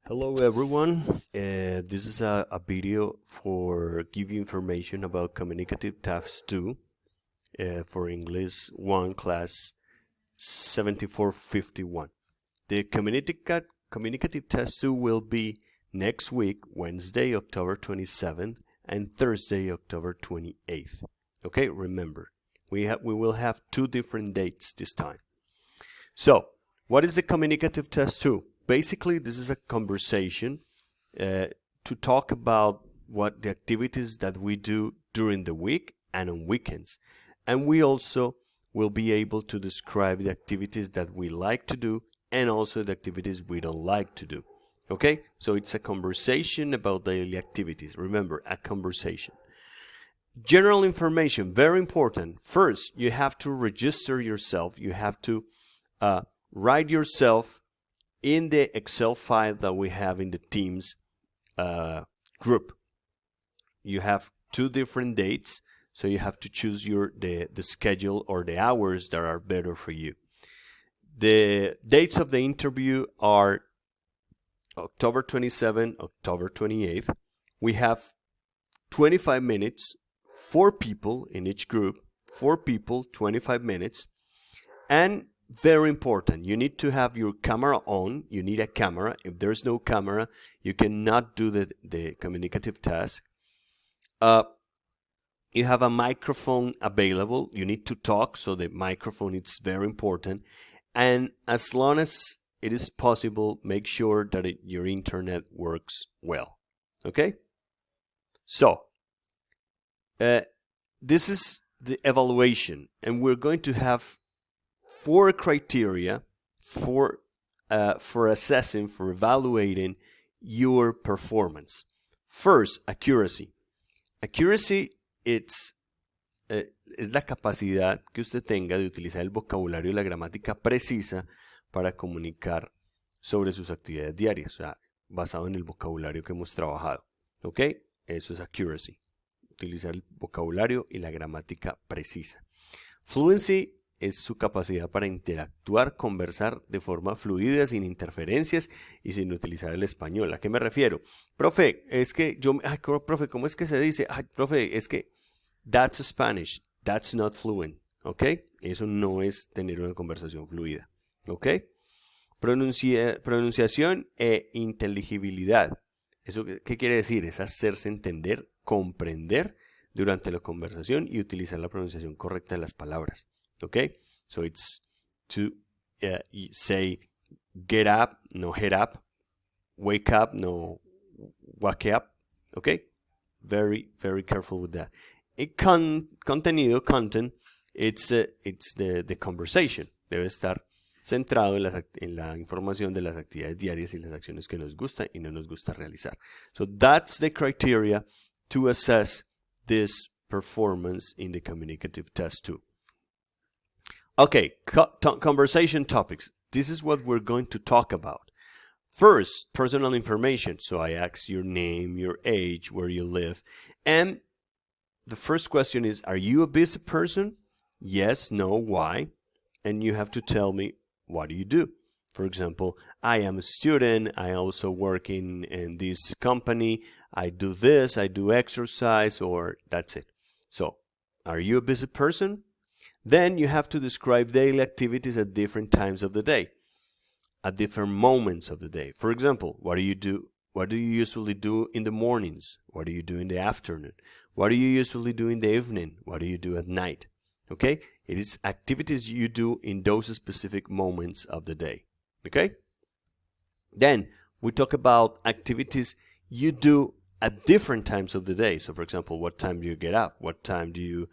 Hello everyone, this is a video for give you information about Communicative Task 2 for English 1 class 7451. The Communicative Task 2 will be next week, Wednesday, October 27th and Thursday, October 28th. Okay, remember, we will have two different dates this time. So, what is the Communicative Task 2? Basically, this is a conversation to talk about what the activities that we do during the week and on weekends. And we also will be able to describe the activities that we like to do and also the activities we don't like to do. Okay? So it's a conversation about daily activities. Remember, a conversation. General information, very important. First, you have to register yourself. You have to write yourself in the Excel file that we have in the Teams group. You have two different dates, so you have to choose the schedule or the hours that are better for you. The dates of the interview are October 27th, October 28th. We have 25 minutes, 4 people in each group, 4 people, 25 minutes, and very important, you need to have your camera on. You need a camera. If there's no camera, you cannot do the communicative task. You have a microphone available. You need to talk, so the microphone is very important. And as long as it is possible, make sure that your internet works well. Okay? So, this is the evaluation, and we're going to have 4 criteria for assessing, for evaluating your performance. First, accuracy. Accuracy es la capacidad que usted tenga de utilizar el vocabulario y la gramática precisa para comunicar sobre sus actividades diarias, o sea, basado en el vocabulario que hemos trabajado. ¿Ok? Eso es accuracy. Utilizar el vocabulario y la gramática precisa. Fluency es su capacidad para interactuar, conversar de forma fluida, sin interferencias y sin utilizar el español. ¿A qué me refiero? Profe, es que profe, ¿cómo es que se dice? Profe, es que that's Spanish, that's not fluent, ¿ok? Eso no es tener una conversación fluida, ¿ok? Pronunciación e inteligibilidad. ¿Eso qué quiere decir? Es hacerse entender, comprender durante la conversación y utilizar la pronunciación correcta de las palabras. Okay, so it's to say get up, no head up, wake up, no wake up. Okay, very, very careful with that. Contenido, content, it's the conversation. Debe estar centrado en la información de las actividades diarias y las acciones que nos gusta y no nos gusta realizar. So that's the criteria to assess this performance in the communicative test 2. Okay, conversation topics. This is what we're going to talk about. First, personal information. So I ask your name, your age, where you live. And the first question is, are you a busy person? Yes, no, why? And you have to tell me, what do you do? For example, I am a student. I also work in this company. I do this, I do exercise, or that's it. So, are you a busy person? Then you have to describe daily activities at different times of the day, at different moments of the day. For example, what do you do? What do you usually do in the mornings? What do you do in the afternoon? What do you usually do in the evening? What do you do at night? Okay? It is activities you do in those specific moments of the day. Okay? Then we talk about activities you do at different times of the day. So for example, what time do you get up? What time do you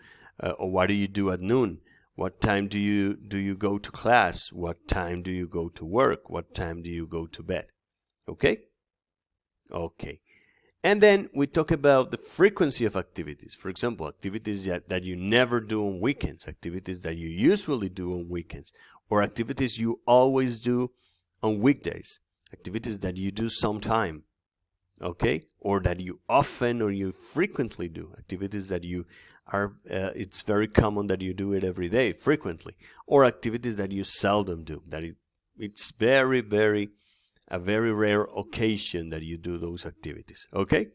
or what do you do at noon? What time do you go to class? What time do you go to work? What time do you go to bed? Okay? Okay. And then we talk about the frequency of activities. For example, activities that you never do on weekends, activities that you usually do on weekends, or activities you always do on weekdays, activities that you do sometime, okay? Or that you often or you frequently do, activities that you it's very common that you do it every day, frequently, or activities that you seldom do, that it's very, very a very rare occasion that you do those activities. Okay?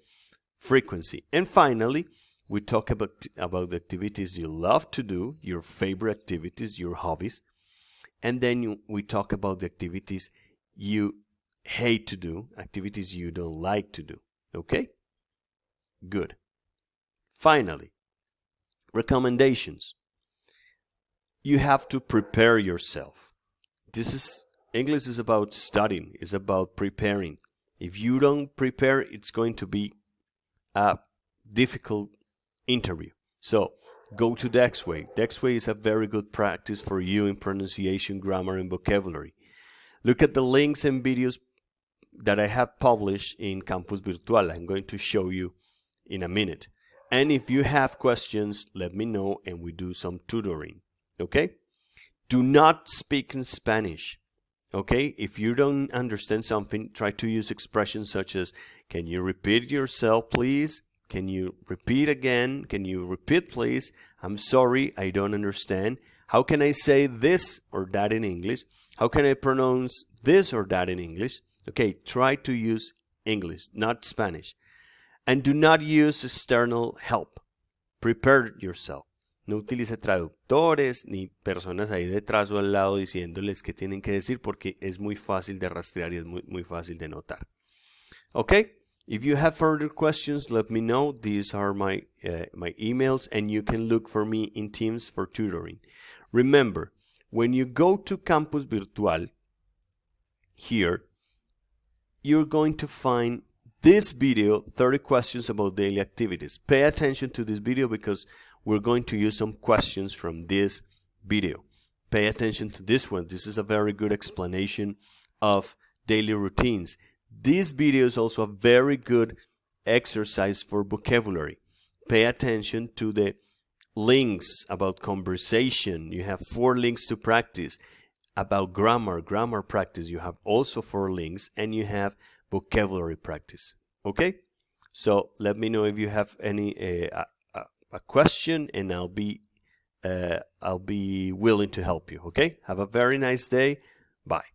Frequency. And finally, we talk about the activities you love to do, your favorite activities, your hobbies. And then we talk about the activities you hate to do, activities you don't like to do. Okay? Good. Finally, recommendations. You have to prepare yourself. English is about studying, it's about preparing. If you don't prepare, it's going to be a difficult interview. So go to Dexway. Dexway is a very good practice for you in pronunciation, grammar, and vocabulary. Look at the links and videos that I have published in Campus Virtual. I'm going to show you in a minute. And if you have questions, let me know and we do some tutoring. Okay? Do not speak in Spanish. Okay? If you don't understand something, try to use expressions such as, can you repeat yourself, please? Can you repeat again? Can you repeat, please? I'm sorry, I don't understand. How can I say this or that in English? How can I pronounce this or that in English? Okay, try to use English, not Spanish. And do not use external help. Prepare yourself. No utilice traductores ni personas ahí detrás o al lado diciéndoles qué tienen que decir porque es muy fácil de rastrear y es muy fácil de notar. Okay? If you have further questions, let me know. These are my emails and you can look for me in Teams for tutoring. Remember, when you go to Campus Virtual, here, you're going to find this video, 30 questions about daily activities. Pay attention to this video because we're going to use some questions from this video. Pay attention to this one. This is a very good explanation of daily routines. This video is also a very good exercise for vocabulary. Pay attention to the links about conversation. You have 4 links to practice. About grammar practice, you have also 4 links, and you have vocabulary practice. Okay? So let me know if you have any a question, and I'll be willing to help you. Okay? Have a very nice day. Bye.